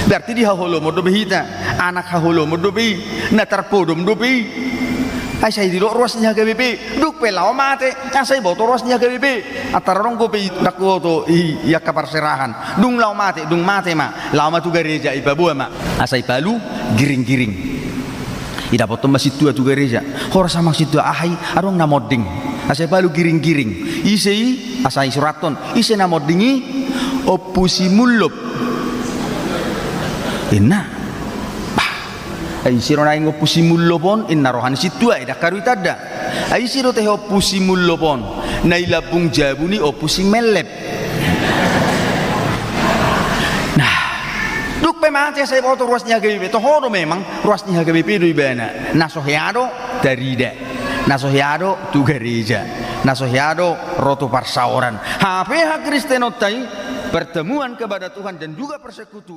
berarti dia holo modobihita anak holo modobi na tarpodom dobi ai sai di ruasnya KBP duk pelau mate sai boto ruasnya KBP atarong ko pe dakoto ya kapar serahan dung lau mate ma lau matu gereja ibabu ma asai palu giring-giring ida potom masih tua tu gereja hor sama situ ahai arong namoding asai palu giring-giring isei asai suraton ise namodingi opusi mulop inna ai siro na ingo pusimullo pon inna rohani situa ida karuitada ai siro teh pusimullo pon na ilabung jabuni opusi melep nah duk pemate saya foto ruasnya GBP to horo memang ruasnya GBP do ibana nasohiado darida nasohiado tu gereja nasohiado roto parsauran HPH Kristenotai pertemuan kepada Tuhan dan juga persekutuan